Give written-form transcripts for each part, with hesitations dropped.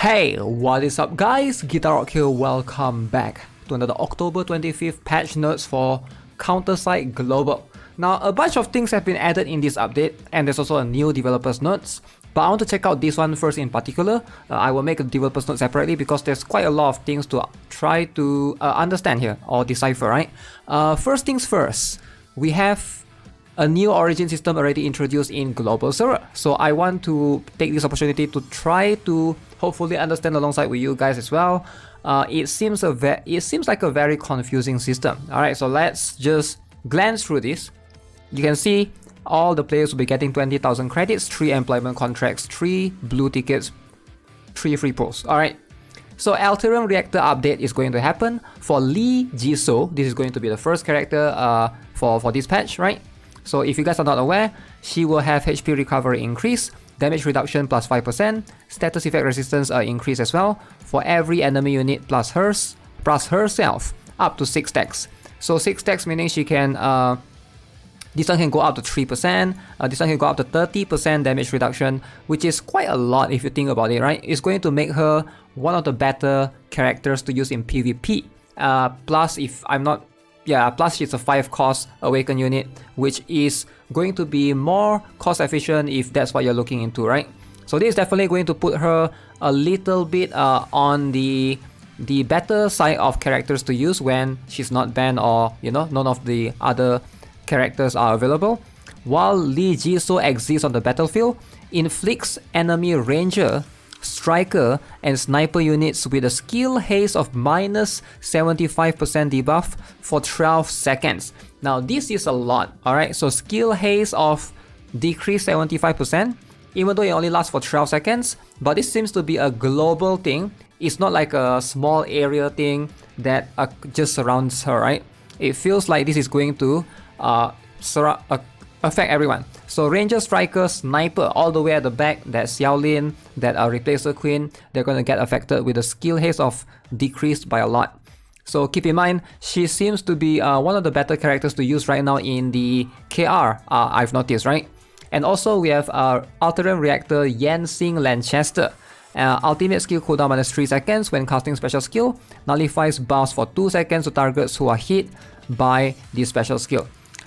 Hey, what is up guys? GuitarRock here, welcome back to another October 25th patch notes for CounterSide Global. Now, a bunch of things have been added in this update, and there's also a new developer's notes. But I want to check out this one first in particular. I will make a developer's note separately because there's quite a lot of things to try to understand here or decipher, right? First things first, we have a new origin system already introduced in global server. So I want to take this opportunity to try to hopefully understand alongside with you guys as well. It seems like a very confusing system. Alright, so let's just glance through this. You can see all the players will be getting 20,000 credits, 3 employment contracts, 3 blue tickets, 3 free pulls. Alright, so Alterum Reactor update is going to happen for Lee Giso. This is going to be the first character for this patch, right? So if you guys are not aware, she will have HP recovery increase, damage reduction plus 5%, status effect resistance increase as well for every enemy unit plus herself up to 6 stacks. So 6 stacks meaning she can this one can go up to 3%, this one can go up to 30% damage reduction, which is quite a lot if you think about it, right? It's going to make her one of the better characters to use in PvP. Plus she's a 5 cost awaken unit, which is going to be more cost efficient if that's what you're looking into, right? So this is definitely going to put her a little bit on the better side of characters to use when she's not banned or none of the other characters are available. While Lee Giso exists on the battlefield, inflicts enemy ranger, striker and sniper units with a skill haste of minus 75% debuff for 12 seconds. Now this is a lot, alright? So skill haste of decreased 75%, even though it only lasts for 12 seconds, but this seems to be a global thing. It's not like a small area thing that just surrounds her, right? It feels like this is going to affect everyone. So Ranger, Striker, Sniper, all the way at the back, that Xiaolin, that Replacer Queen, they're going to get affected with a skill haste of decreased by a lot. So keep in mind, she seems to be one of the better characters to use right now in the KR, I've noticed, right? And also we have Alterum Reactor Yansing Lanchester. Ultimate skill cooldown minus 3 seconds when casting special skill, nullifies buffs for 2 seconds to targets who are hit by this special skill.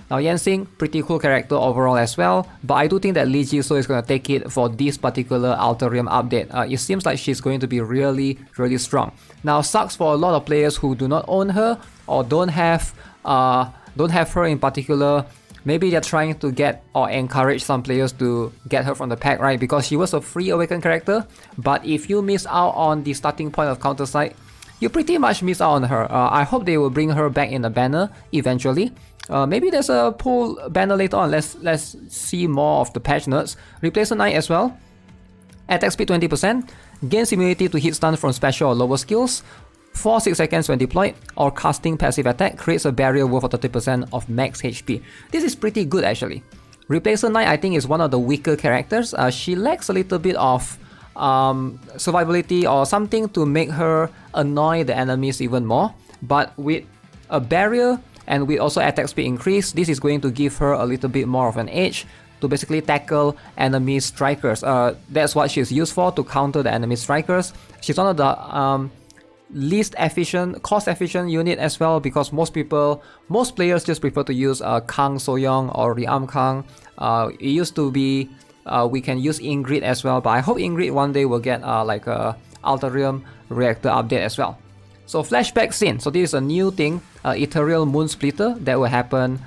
Now Yansing, pretty cool character overall as well, but I do think that Lee Giso is going to take it for this particular Alterum update. It seems like she's going to be really strong. Now sucks for a lot of players who do not own her or don't have her in particular. Maybe they're trying to get or encourage some players to get her from the pack, right? Because she was a free awakened character, but if you miss out on the starting point of CounterSide, you pretty much miss out on her. I hope they will bring her back in the banner eventually. Maybe there's a pull banner later on. Let's see more of the patch notes. Replacer Knight as well. Attack speed 20%. Gains immunity to hit stun from special or lower skills for 6 seconds when deployed, or casting passive attack creates a barrier worth of 30% of max HP. This is pretty good actually. Replacer Knight I think is one of the weaker characters. She lacks a little bit of survivability or something to make her annoy the enemies even more. But with a barrier and with also attack speed increase, this is going to give her a little bit more of an edge to basically tackle enemy strikers. That's what she's used for, to counter the enemy strikers. She's one of the least cost efficient unit as well, because most players just prefer to use Kang Soyoung or Rearm Kang. It used to be we can use Ingrid as well, but I hope Ingrid one day will get like a Alterum Reactor update as well. So flashback scene, so this is a new thing, Ethereal Moon Splitter that will happen,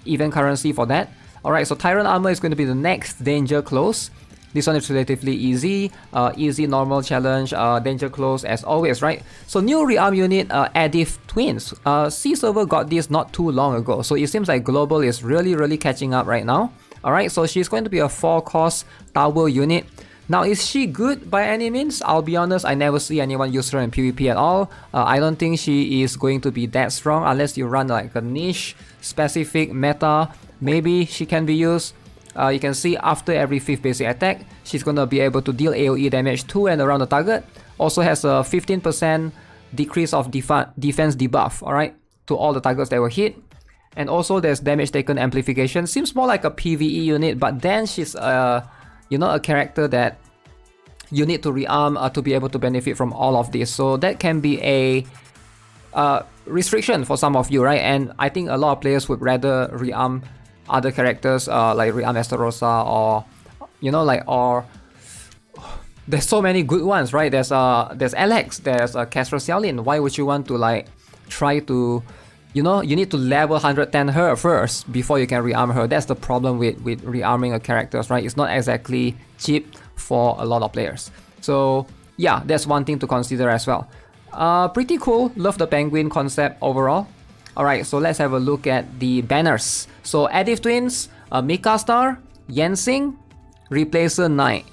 event currency for that. Alright, so Tyrant Armor is going to be the next danger close. This one is relatively easy, easy normal challenge, danger close as always, right? So new rearm unit, Adif Twins. C server got this not too long ago, so it seems like global is really catching up right now. Alright, so she's going to be a 4 cost tower unit. Now is she good by any means? I'll be honest, I never see anyone use her in PvP at all. I don't think she is going to be that strong unless you run like a niche specific meta. Maybe she can be used. You can see after every 5th basic attack, she's gonna be able to deal AoE damage to and around the target. Also has a 15% decrease of defense debuff, alright, to all the targets that were hit. And also there's damage taken amplification. Seems more like a PvE unit, but then she's a character that you need to rearm to be able to benefit from all of this. So that can be a restriction for some of you, right? And I think a lot of players would rather rearm other characters, like rearm Estarossa, or or there's so many good ones, right? There's Alex, there's Castra Xiaolin. Why would you want to like try to, you need to level 110 her first before you can rearm her? That's the problem with rearming a characters, right? It's not exactly cheap for a lot of players. So yeah, that's one thing to consider as well. Pretty cool. Love the penguin concept overall. Alright, so let's have a look at the banners. So Adif Twins, Mika Star, Yensing, Replacer Knight.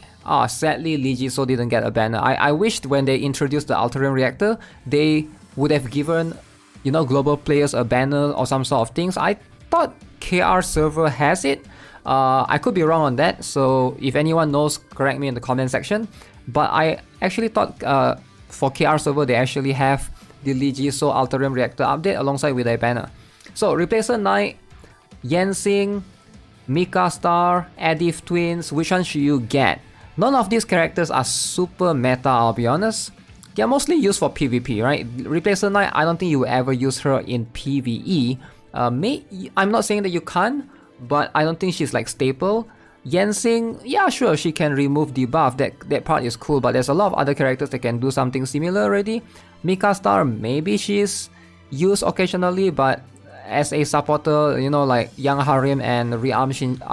Sadly Lee Giso didn't get a banner. I wished when they introduced the Altarium Reactor, they would have given, global players a banner or some sort of things. I thought KR server has it. I could be wrong on that, so if anyone knows, correct me in the comment section. But I actually thought for KR server they actually have the Lee Giso Altarium Reactor update alongside with a banner. So Replacer Knight, Yensing, Mika Star, Adif Twins, which one should you get? None of these characters are super meta, I'll be honest. They are mostly used for PvP, right? Replacer Knight, I don't think you will ever use her in PvE. I'm not saying that you can't, but I don't think she's like staple. Yensing, yeah, sure, she can remove debuff. That part is cool, but there's a lot of other characters that can do something similar already. Mika Star, maybe she's used occasionally, but as a supporter, like Young Harim and Awaken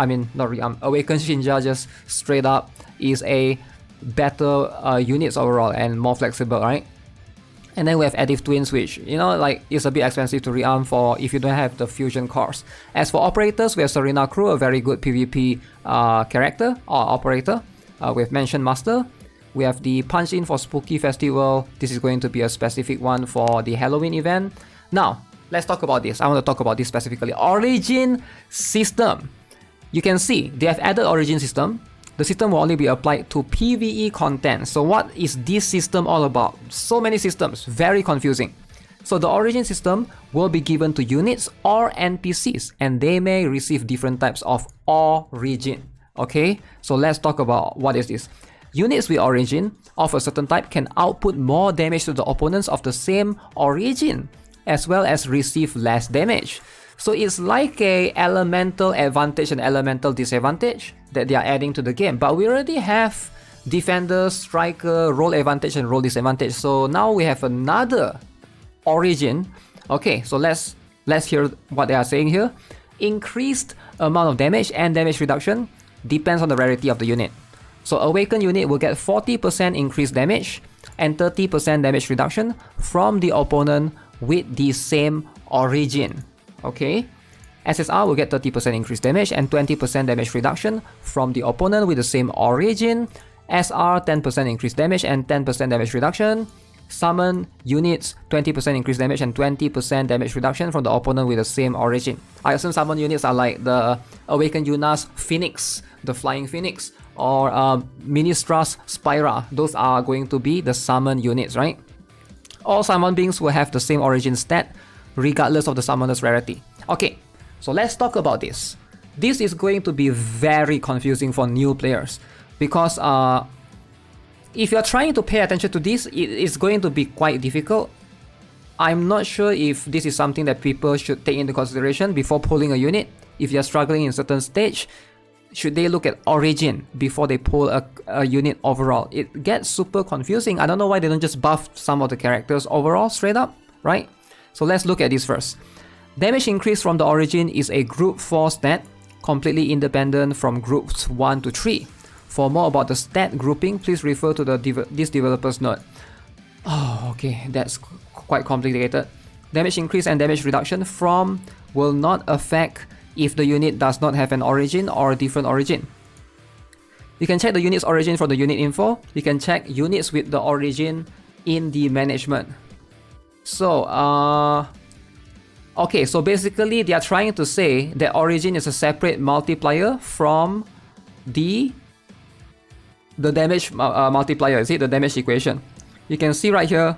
Shinja just straight up is a better units overall and more flexible, right? And then we have Adif Twins, which, is a bit expensive to rearm for if you don't have the fusion cores. As for operators, we have Serena Crew, a very good PvP character or operator. We have Mansion Master. We have the Punch In for Spooky Festival. This is going to be a specific one for the Halloween event. Now, let's talk about this. I want to talk about this specifically. Origin system. You can see they have added Origin system. The system will only be applied to PvE content. So what is this system all about? So many systems, very confusing. So the Origin system will be given to units or NPCs, and they may receive different types of Origin. Okay, so let's talk about what is this. Units with Origin of a certain type can output more damage to the opponents of the same Origin, as well as receive less damage. So it's like a elemental advantage and elemental disadvantage that they are adding to the game. But we already have defender, striker, roll advantage and roll disadvantage. So now we have another Origin. Okay, so let's hear what they are saying here. Increased amount of damage and damage reduction depends on the rarity of the unit. So Awaken unit will get 40% increased damage and 30% damage reduction from the opponent with the same Origin. Okay, SSR will get 30% increased damage and 20% damage reduction from the opponent with the same Origin. SR 10% increased damage and 10% damage reduction. Summon units 20% increased damage and 20% damage reduction from the opponent with the same Origin. I assume summon units are like the Awakened Yuna's Phoenix, the Flying Phoenix, or Ministra's Spira. Those are going to be the summon units, right? All summon beings will have the same Origin stat regardless of the summoner's rarity. Okay, so let's talk about this. This is going to be very confusing for new players because if you're trying to pay attention to this, it is going to be quite difficult. I'm not sure if this is something that people should take into consideration before pulling a unit. If you're struggling in a certain stage, should they look at Origin before they pull a unit overall? It gets super confusing. I don't know why they don't just buff some of the characters overall straight up, right? So let's look at this first. Damage increase from the Origin is a group 4 stat, completely independent from groups 1 to 3. For more about the stat grouping, please refer to this developer's note. Oh, okay, that's quite complicated. Damage increase and damage reduction from will not affect if the unit does not have an Origin or a different Origin. You can check the unit's Origin from the unit info. You can check units with the Origin in the management. So, okay, so basically they are trying to say that Origin is a separate multiplier from the damage multiplier, is it? The damage equation. You can see right here,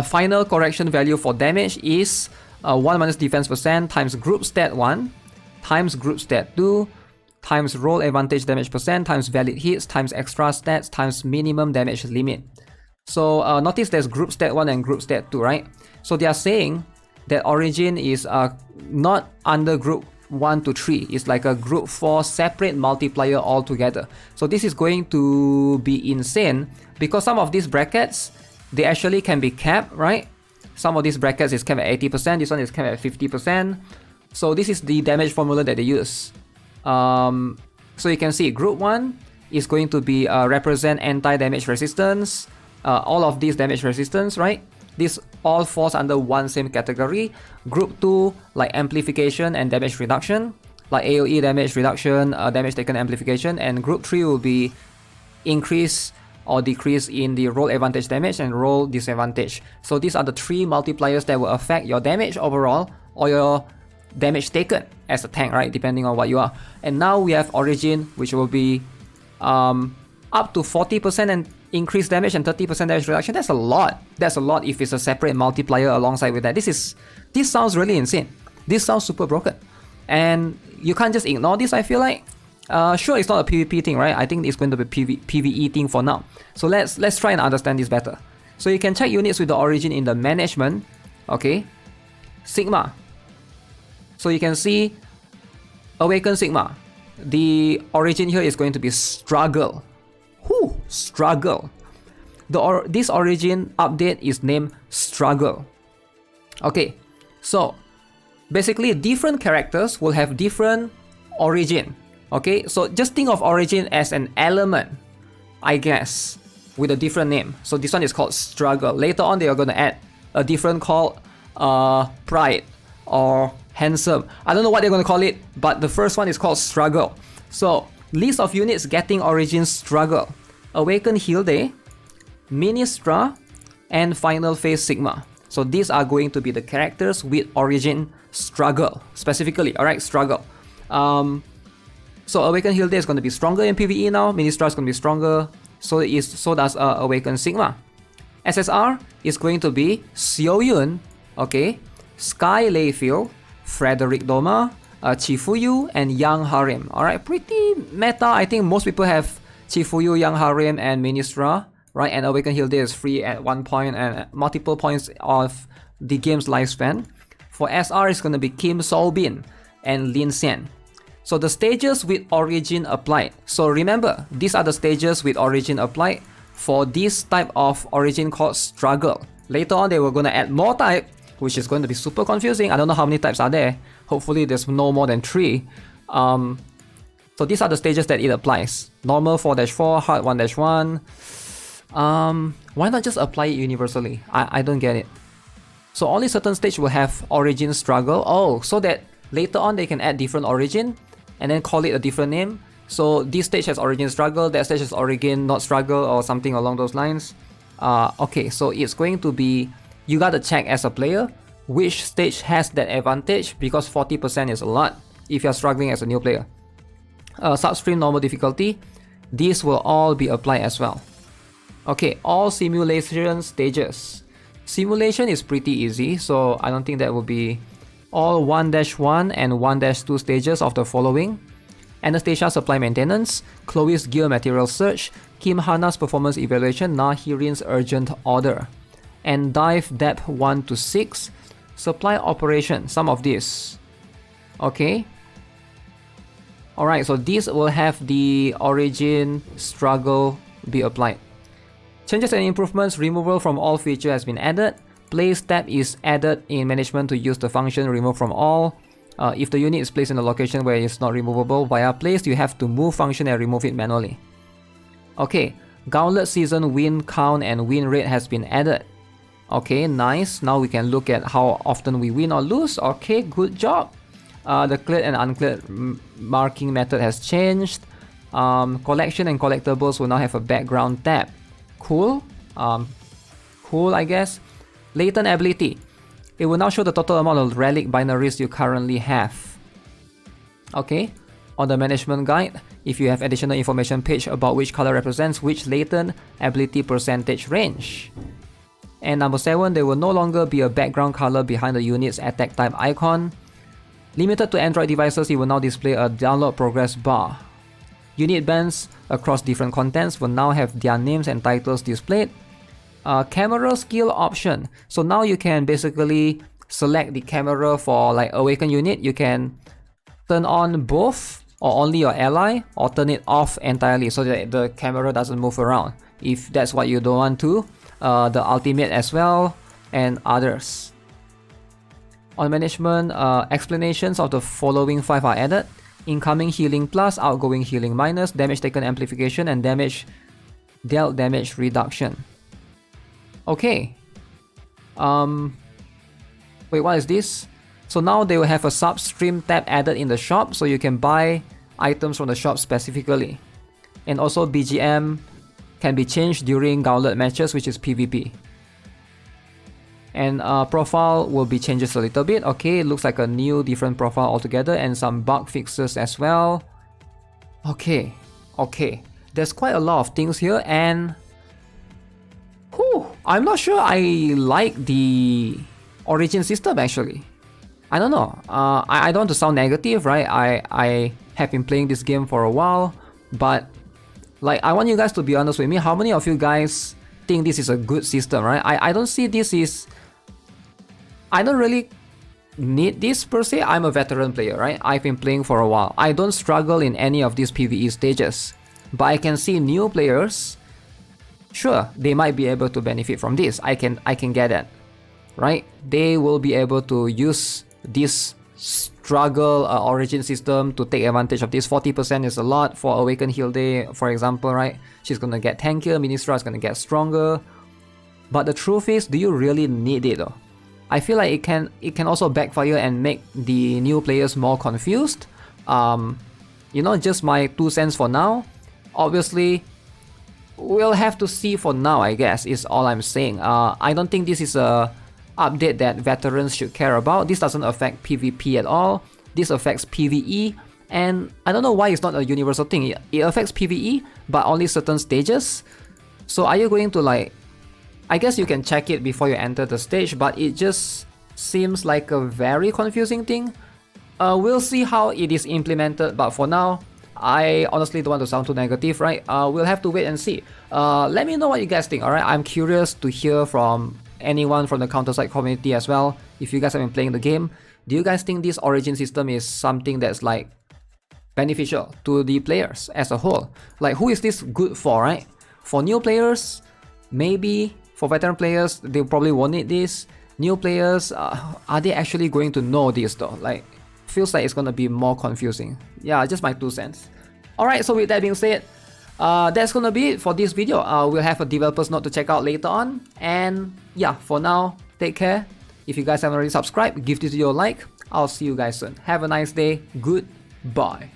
final correction value for damage is 1 minus defense percent times group stat 1 times group stat 2 times roll advantage damage percent times valid hits times extra stats times minimum damage limit. So notice there's group stat 1 and group stat 2, right? So they are saying that Origin is not under group 1 to 3. It's like a group 4 separate multiplier altogether. So this is going to be insane because some of these brackets, they actually can be capped, right? Some of these brackets is capped at 80%, this one is capped at 50%. So this is the damage formula that they use. So you can see group 1 is going to be represent anti-damage resistance, all of these damage resistance, right? This all falls under one same category. Group 2, like amplification and damage reduction, like AoE damage reduction, damage taken amplification, and group 3 will be increase or decrease in the roll advantage damage and roll disadvantage. So these are the 3 multipliers that will affect your damage overall or your damage taken as a tank, right? Depending on what you are. And now we have Origin, which will be up to 40% and increased damage and 30% damage reduction. That's a lot. That's a lot if it's a separate multiplier alongside with that. This sounds really insane. This sounds super broken. And you can't just ignore this, I feel like. Sure, it's not a PvP thing, right? I think it's going to be PvE thing for now. So let's try and understand this better. So you can check units with the Origin in the management. Okay. Sigma. So you can see Awaken Sigma. The Origin here is going to be Struggle. Whew, Struggle. This Origin update is named Struggle. Okay, so basically different characters will have different Origin. Okay, so just think of Origin as an element, I guess, with a different name. So this one is called Struggle. Later on they are going to add a different called Pride or Handsome. I don't know what they're going to call it, but the first one is called Struggle. So list of units getting Origin Struggle: Awaken Hilde, Ministra, and Final Phase Sigma. So these are going to be the characters with Origin Struggle specifically. Alright, Struggle. So Awaken Hilde is going to be stronger in PvE now. Ministra is going to be stronger. So does Awaken Sigma. SSR is going to be Xiaoyun, okay, Sky Layfield, Frederick Doma, Chifuyu, and Young Harem. Alright, pretty meta. I think most people have Chifuyu, Young Harem, and Ministra, right? And Awaken Hilde is free at one point and multiple points of the game's lifespan. For SR, it's going to be Kim Solbin and Lin Xian. So the stages with Origin applied. So remember, these are the stages with Origin applied for this type of Origin called Struggle. Later on, they were going to add more type, which is going to be super confusing. I don't know how many types are there. Hopefully there's no more than 3. So these are the stages that it applies. Normal 4-4, hard 1-1. Why not just apply it universally? I don't get it. So only certain stage will have Origin Struggle. Oh, so that later on they can add different Origin and then call it a different name. So this stage has Origin Struggle, that stage has Origin Not Struggle, or something along those lines. Okay, so it's going to be, you gotta check as a player which stage has that advantage, because 40% is a lot if you're struggling as a new player. Substream normal difficulty, these will all be applied as well. Okay, all simulation stages. Simulation is pretty easy, so I don't think that will be all 1-1 and 1-2 stages of the following: Anastasia supply maintenance, Chloe's gear material search, Kim Hana's performance evaluation, Nahirin's urgent order, and dive depth 1 to 6, supply operation, some of these. Okay. Alright, so these will have the Origin Struggle be applied. Changes and improvements, removal from all feature has been added. Place tab is added in management to use the function remove from all. If the unit is placed in a location where it's not removable via place, you have to move function and remove it manually. Okay, Gauntlet season win count and win rate has been added. Okay, nice. Now we can look at how often we win or lose. Okay, good job. The cleared and uncleared marking method has changed. Collection and collectibles will now have a background tab. Cool. Cool, I guess. Latent ability. It will now show the total amount of relic binaries you currently have. Okay. On the management guide, if you have additional information page about which color represents which latent ability percentage range. And number 7, there will no longer be a background color behind the unit's attack type icon. Limited to Android devices, it will now display a download progress bar. Unit bands across different contents will now have their names and titles displayed. Camera skill option. So now you can basically select the camera for like Awaken unit. You can turn on both or only your ally, or turn it off entirely so that the camera doesn't move around if that's what you don't want to. The ultimate as well, and others. On management, explanations of the following 5 are added. Incoming healing plus, outgoing healing minus, damage taken amplification, and damage dealt damage reduction. Okay. Wait, what is this? So now they will have a substream tab added in the shop, so you can buy items from the shop specifically. And also BGM can be changed during gauntlet matches, which is PvP. And profile will be changed a little bit. Okay, it looks like a new different profile altogether, and some bug fixes as well. Okay, there's quite a lot of things here, and I'm not sure I like the origin system actually. I don't know. I don't want to sound negative, right? I have been playing this game for a while, but like I want you guys to be honest with me. How many of you guys think this is a good system, right? I don't see this is... I don't really need this per se. I'm a veteran player, right? I've been playing for a while. I don't struggle in any of these PvE stages, but I can see new players. Sure, they might be able to benefit from this. I can get that, right? They will be able to use this struggle origin system to take advantage of this. 40% is a lot for Awaken Heal Day, for example, right? She's gonna get tankier, Ministra is gonna get stronger. But the truth is, do you really need it though? I feel like it can also backfire and make the new players more confused. You know, just my 2 cents for now. Obviously, we'll have to see for now, I guess, is all I'm saying. I don't think this is a update that veterans should care about. This doesn't affect PvP at all. This affects PvE, and I don't know why it's not a universal thing. It affects PvE, but only certain stages. So are you going to like... I guess you can check it before you enter the stage, but it just seems like a very confusing thing. We'll see how it is implemented, but for now, I honestly don't want to sound too negative, right? We'll have to wait and see. Let me know what you guys think, alright? I'm curious to hear from anyone from the CounterSide community as well. If you guys have been playing the game, do you guys think this origin system is something that's like beneficial to the players as a whole? Like, who is this good for, right? For new players, maybe. For veteran players, they probably won't need this. New players, are they actually going to know this though? Like, feels like it's gonna be more confusing. Yeah, just my 2 cents. Alright, so with that being said, that's gonna be it for this video. We'll have a developer's note to check out later on. And yeah, for now, take care. If you guys haven't already subscribed, give this video a like. I'll see you guys soon. Have a nice day. Goodbye.